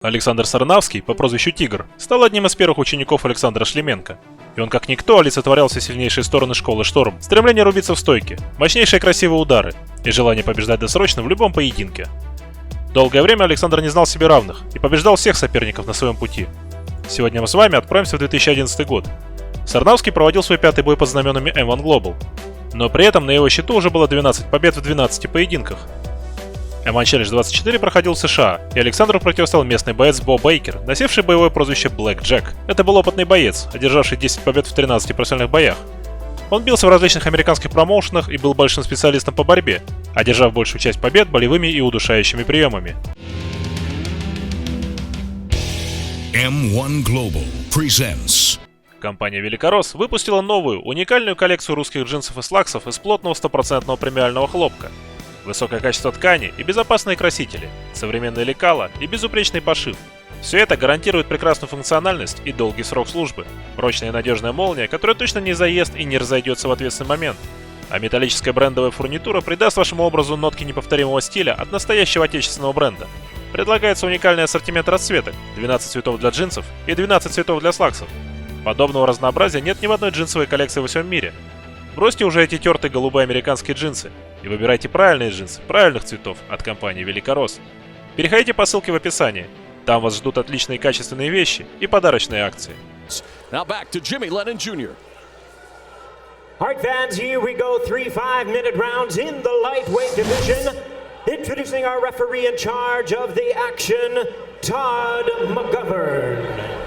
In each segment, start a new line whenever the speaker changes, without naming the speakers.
Александр Sarnavsky по прозвищу Тигр стал одним из первых учеников Александра Shlemenko. И он как никто олицетворял все сильнейшие стороны школы Шторм, стремление рубиться в стойке, мощнейшие красивые удары и желание побеждать досрочно в любом поединке. Долгое время Александр не знал себе равных и побеждал всех соперников на своем пути. Сегодня мы с вами отправимся в 2011 год. Sarnavsky проводил свой пятый бой под знаменами M1 Global, но при этом на его счету уже было 12 побед в 12 поединках. M1 Challenge 24 проходил в США, и Александру противостоял местный боец Бо Бейкер, носивший боевое прозвище Blackjack. Это был опытный боец, одержавший 10 побед в 13 профессиональных боях. Он бился в различных американских промоушенах и был большим специалистом по борьбе, одержав большую часть побед болевыми и удушающими приемами.
M1 Global presents.
Компания Великорос выпустила новую, уникальную коллекцию русских джинсов и слаксов из плотного 100% премиального хлопка. Высокое качество ткани и безопасные красители, современные лекала и безупречный пошив. Все это гарантирует прекрасную функциональность и долгий срок службы. Прочная и надежная молния, которая точно не заест и не разойдется в ответственный момент. А металлическая брендовая фурнитура придаст вашему образу нотки неповторимого стиля от настоящего отечественного бренда. Предлагается уникальный ассортимент расцветок, 12 цветов для джинсов и 12 цветов для слаксов. Подобного разнообразия нет ни в одной джинсовой коллекции во всем мире. Бросьте уже эти тертые голубые американские джинсы и выбирайте правильные джинсы, правильных цветов от компании Великорос. Переходите по ссылке в описании. Там вас ждут отличные качественные вещи и подарочные акции.
Now back to Jimmy Lennon Jr.
All right, fans, here we go. 3 5-minute rounds in the lightweight division. Introducing our referee in charge of the action, Todd McGovern.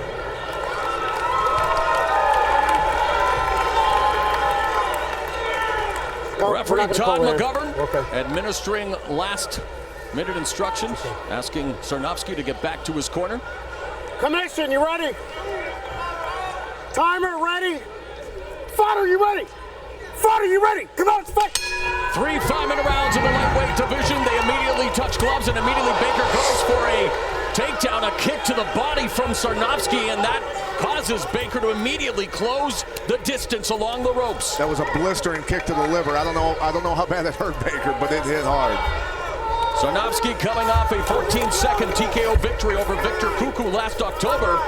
Referee Todd McGovern administering last-minute instructions, asking Sarnavsky to get back to his corner.
Commission, you ready? Timer, ready? Fighter, you ready? Fighter, you ready? Come on, let's fight!
3 5-minute rounds in the lightweight division. They immediately touch gloves, and immediately Baker goes for a takedown, a kick to the body from Sarnavsky, and that causes Baker to immediately close the distance along the ropes.
That was a blistering kick to the liver. I don't know how bad it hurt Baker, but it hit hard.
Sarnavsky coming off a 14-second TKO victory over Victor Cuckoo last October.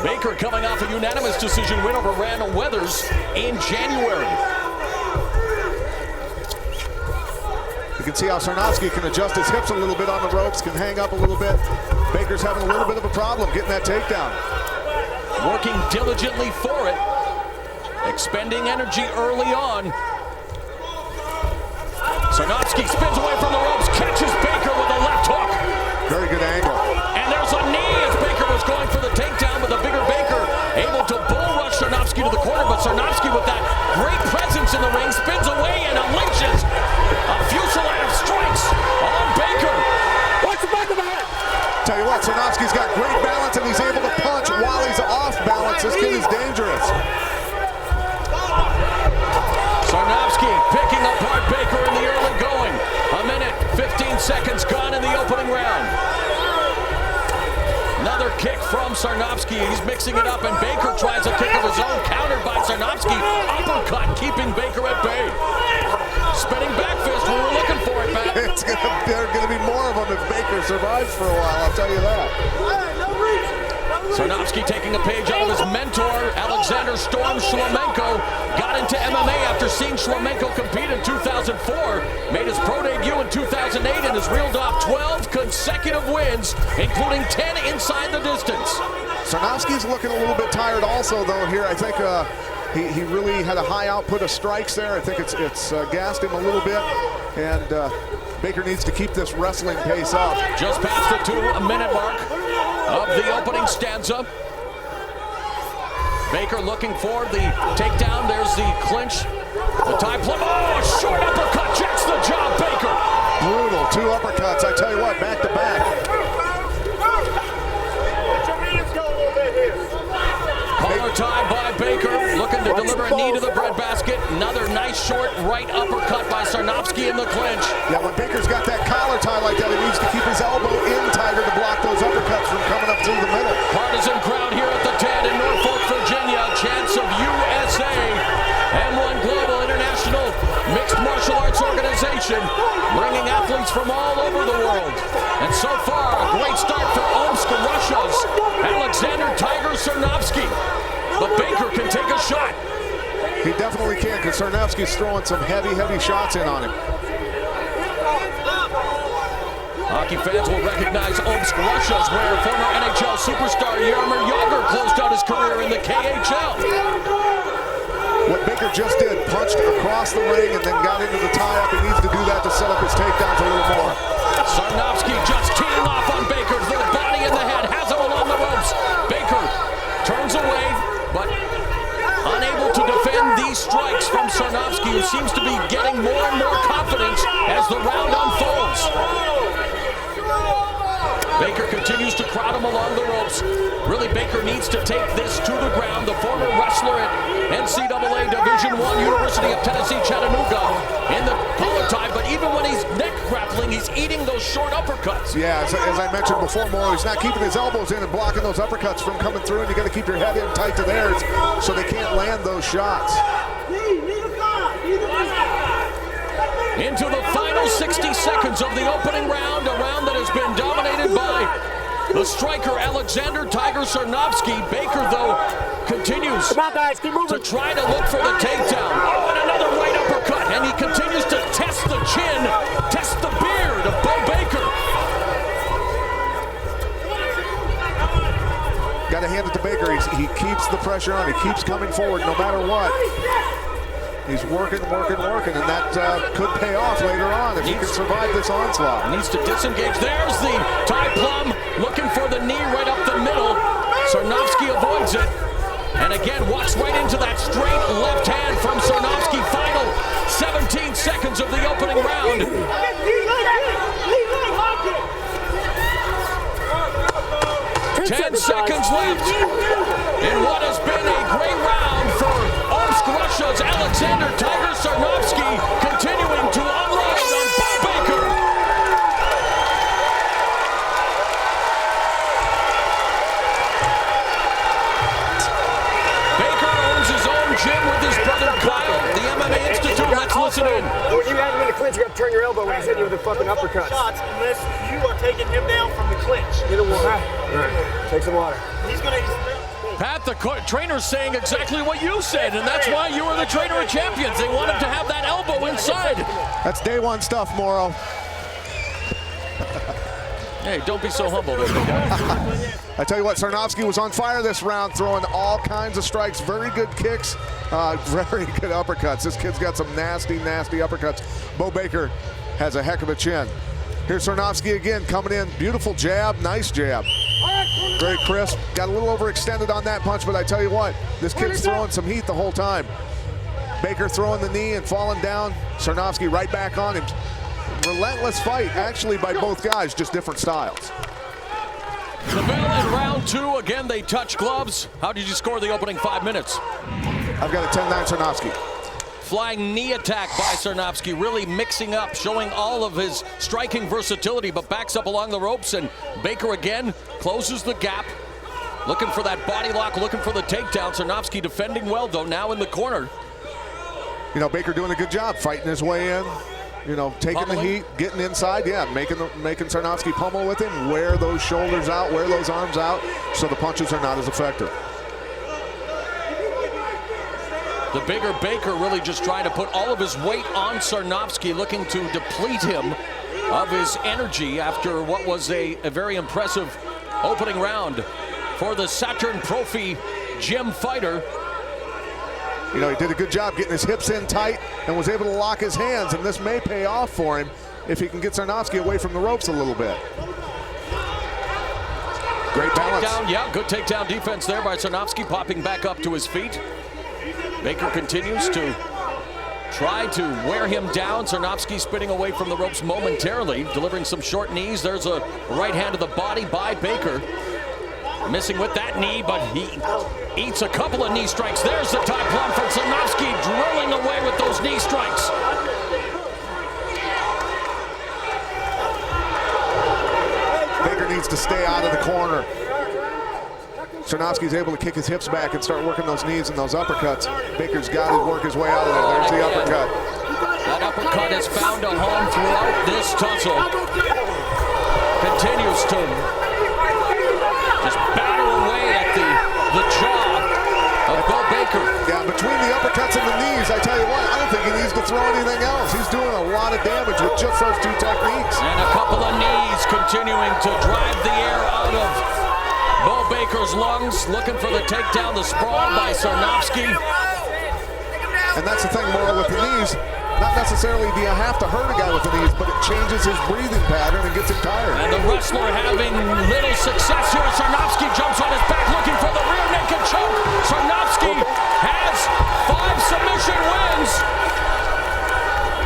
Baker coming off a unanimous decision win over Randall Weathers in January.
You can see how Sarnavsky can adjust his hips a little bit on the ropes, can hang up a little bit. Baker's having a little bit of a problem getting that takedown.
Working diligently for it, expending energy early on. Sarnavsky spins away from the ropes, catches Baker with a left hook.
Very good angle.
And there's a knee as Baker was going for the takedown, but the bigger Baker able to bull rush Sarnavsky to the corner, but Sarnavsky with that great presence in the ring spins away and unleashes a fusillade of strikes on Baker.
Watch the back of the head!
Tell you what, Sarnavsky's got great balance and he's able to punch while he's off balance. This kid is dangerous.
Sarnavsky picking apart Baker in the early going. 1 minute, 15 seconds gone in the opening round. Another kick from Sarnavsky. He's mixing it up, and Baker tries a kick of his own, countered by Sarnavsky. Uppercut, keeping Baker at bay. Spinning back fist, we were looking for it, Pat.
There are going to be more of them if Baker survives for a while, I'll tell you that.
Sarnavsky taking a page out of his mentor, Alexander Shlemenko, got into MMA after seeing Shlemenko compete in 2004, made his pro debut in 2008, and has reeled off 12 consecutive wins, including 10 inside the distance.
Sarnavsky's looking a little bit tired also, though, here. I think he really had a high output of strikes there. I think it's gassed him a little bit, and Baker needs to keep this wrestling pace up.
Just past the 2-minute mark of the opening stanza. Baker looking for the takedown. There's the clinch. The tie play. Oh, short uppercut. Jacks the jaw. Baker.
Brutal. 2 uppercuts. I tell you what, back to back.
Collar tie by Baker. Looking to deliver a knee to the breadbasket. Another nice short right uppercut by Sarnavsky in the clinch.
Yeah, when Baker's got that collar tie like that, he needs to keep his elbow in tighter to block those uppercuts from coming up through the middle.
Partisan crowd here at the TED in Norfolk, Virginia. Chance of USA. M1 Global International Mixed Martial Arts Organization, bringing athletes from all over the world. And so far, a great start for all
He definitely can, because Sarnavsky's throwing some heavy shots in on him.
Hockey fans will recognize Omsk, Russia's where former NHL superstar Yarmir Jagr closed out his career in the KHL.
What Baker just did, punched across the ring and then got into the tie-up. He needs to do that to set up his takedowns a little more.
Sarnavsky just teeing off on Baker's little body in the head, has him along the ropes. Baker turns away, but unable to defend these strikes from Sarnavsky, who seems to be getting more and more confidence as the round unfolds. Baker continues to crowd him along the ropes. Really, Baker needs to take this to the ground. The former wrestler at NCAA Division I, University of Tennessee, Chattanooga, in the collar tie. But even when he's neck grappling, he's eating those short uppercuts.
Yeah, as I mentioned before, Morrow, he's not keeping his elbows in and blocking those uppercuts from coming through. And you got to keep your head in tight to theirs so they can't land those shots.
Into the final 60 seconds of the opening round, a round that has been dominated by the striker Alexander "Tiger" Sarnavsky. Baker, though, continues to try to look for the takedown. Oh, and another right uppercut, and he continues to test the chin, test the beard of Bo Baker.
Got to hand it to Baker. He keeps the pressure on. He keeps coming forward no matter what. He's working, and that could pay off later on if he can survive this onslaught.
Needs to disengage. There's the tie plum, looking for the knee right up the middle. Sarnavsky avoids it, and again walks right into that straight left hand from Sarnavsky. Final 17 seconds of the opening round. 10 seconds left in what has been a great round for Omsk, Russia's Alexander "Tiger" Sarnavsky, continuing to unload on Bo Baker. Baker owns his own gym with his brother Kyle, the MMA Institute. Let's listen in.
When you have him in the clinch, you got to turn your elbow when he's hitting you with the fucking uppercuts.
Unless you are taking him down from the clinch.
Get him water. Right. Take some water.
He's gonna.
Pat, the trainer's saying exactly what you said, and that's why you are the trainer of champions. They want him to have that elbow inside.
That's day one stuff, Morrow.
Hey, don't be so humble, there, big guy.
I tell you what, Sarnavsky was on fire this round, throwing all kinds of strikes, very good kicks, very good uppercuts. This kid's got some nasty uppercuts. Bo Baker has a heck of a chin. Here's Sarnavsky again, coming in. Beautiful jab, nice jab. Very crisp. Got a little overextended on that punch, but I tell you what, this kid's throwing some heat the whole time. Baker throwing the knee and falling down. Sarnavsky right back on him. Relentless fight, actually, by both guys, just different styles.
The bell in round two. Again, they touch gloves. How did you score the opening 5 minutes?
I've got a 10-9 Sarnavsky.
Flying knee attack by Sarnavsky, really mixing up, showing all of his striking versatility, but backs up along the ropes, and Baker again closes the gap, looking for that body lock, looking for the takedown. Sarnavsky defending well, though, now in the corner.
You know, Baker doing a good job fighting his way in, you know, taking the heat, getting inside, yeah, making Sarnavsky pummel with him, wear those shoulders out, wear those arms out, so the punches are not as effective.
The bigger Baker really just trying to put all of his weight on Sarnavsky, looking to deplete him of his energy after what was a very impressive opening round for the Saturn Profi gym fighter.
You know, he did a good job getting his hips in tight and was able to lock his hands, and this may pay off for him if he can get Sarnavsky away from the ropes a little bit. Great balance.
Takedown, yeah, good takedown defense there by Sarnavsky, popping back up to his feet. Baker continues to try to wear him down. Sarnavsky spinning away from the ropes momentarily, delivering some short knees. There's a right hand to the body by Baker. Missing with that knee, but he eats a couple of knee strikes. There's the tie plum from Sarnavsky, drilling away with those knee strikes.
Baker needs to stay out of the corner. Sarnavsky's able to kick his hips back and start working those knees and those uppercuts. Baker's got to work his way out of there. There's the uppercut.
That uppercut has found a home throughout this tussle. Continues to just batter away at the jaw of Bo Baker.
Yeah, between the uppercuts and the gets those two techniques.
And a couple of knees continuing to drive the air out of Bo Baker's lungs, looking for the takedown, the sprawl by Sarnavsky.
And that's the thing, Mauro, with the knees. Not necessarily do you have to hurt a guy with the knees, but it changes his breathing pattern and gets him tired.
And the wrestler having little success here. Sarnavsky jumps on his back looking for the rear naked choke. Sarnavsky has 5 submission wins.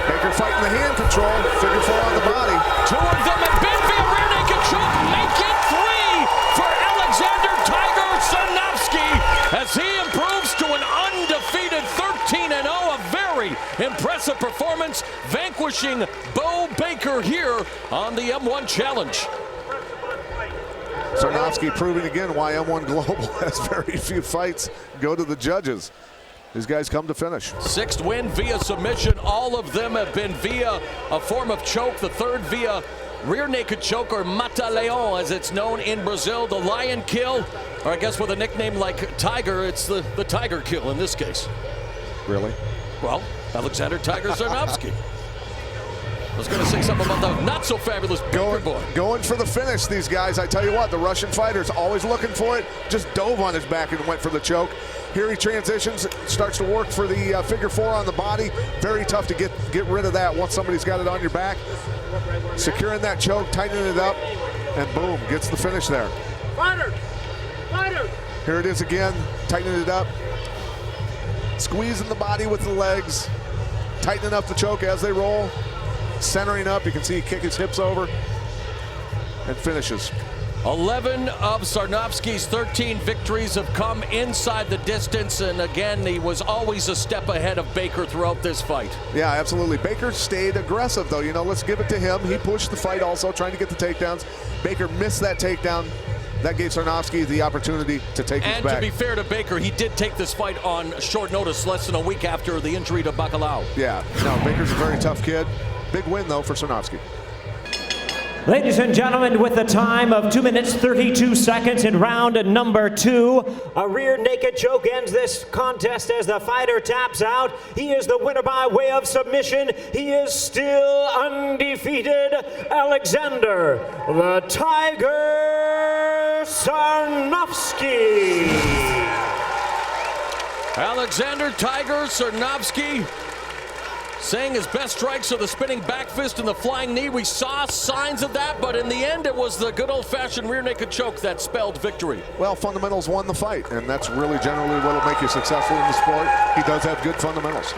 Baker fighting the hand control, figure 4 on the body.
2 of them have been via rear naked choke. Make it 3 for Alexander Tiger Sarnavsky as he improves to an undefeated 13-0. A very impressive performance, vanquishing Bo Baker here on the M1 Challenge.
Sarnavsky proving again why M1 Global has very few fights go to the judges. These guys come to finish.
6th win via submission. All of them have been via a form of choke. The 3rd via rear naked choke, or mata-leão as it's known in Brazil. The lion kill, or I guess with a nickname like Tiger, it's the tiger kill in this case.
Really?
Well, Alexander Tiger Sarnavsky. I was going to say something about the not-so-fabulous Baker boy.
Going for the finish, these guys. I tell you what, the Russian fighter's always looking for it. Just dove on his back and went for the choke. Here he transitions, starts to work for the figure 4 on the body. Very tough to get rid of that once somebody's got it on your back. Securing that choke, tightening it up, and boom, gets the finish there.
Fighter! Fighter!
Here it is again, tightening it up. Squeezing the body with the legs, tightening up the choke as they roll. Centering up, you can see he kick his hips over and finishes.
11 of Sarnavsky's 13 victories have come inside the distance, and again, he was always a step ahead of Baker throughout this fight.
Yeah, absolutely. Baker stayed aggressive, though. You know, let's give it to him. He pushed the fight also, trying to get the takedowns. Baker missed that takedown. That gave Sarnavsky the opportunity to take his back.
And to be fair to Baker, he did take this fight on short notice, less than a week after the injury to Bacalhau.
Yeah, no, Baker's a very tough kid. Big win, though, for Sarnavsky.
Ladies and gentlemen, with a time of 2 minutes 32 seconds in round number 2, a rear naked choke ends this contest as the fighter taps out. He is the winner by way of submission. He is still undefeated, Alexander the Tiger Sarnavsky.
Alexander Tiger Sarnavsky saying his best strikes are the spinning back fist and the flying knee. We saw signs of that, but in the end, it was the good old-fashioned rear naked choke that spelled victory.
Well, fundamentals won the fight, and that's really generally what will make you successful in the sport. He does have good fundamentals.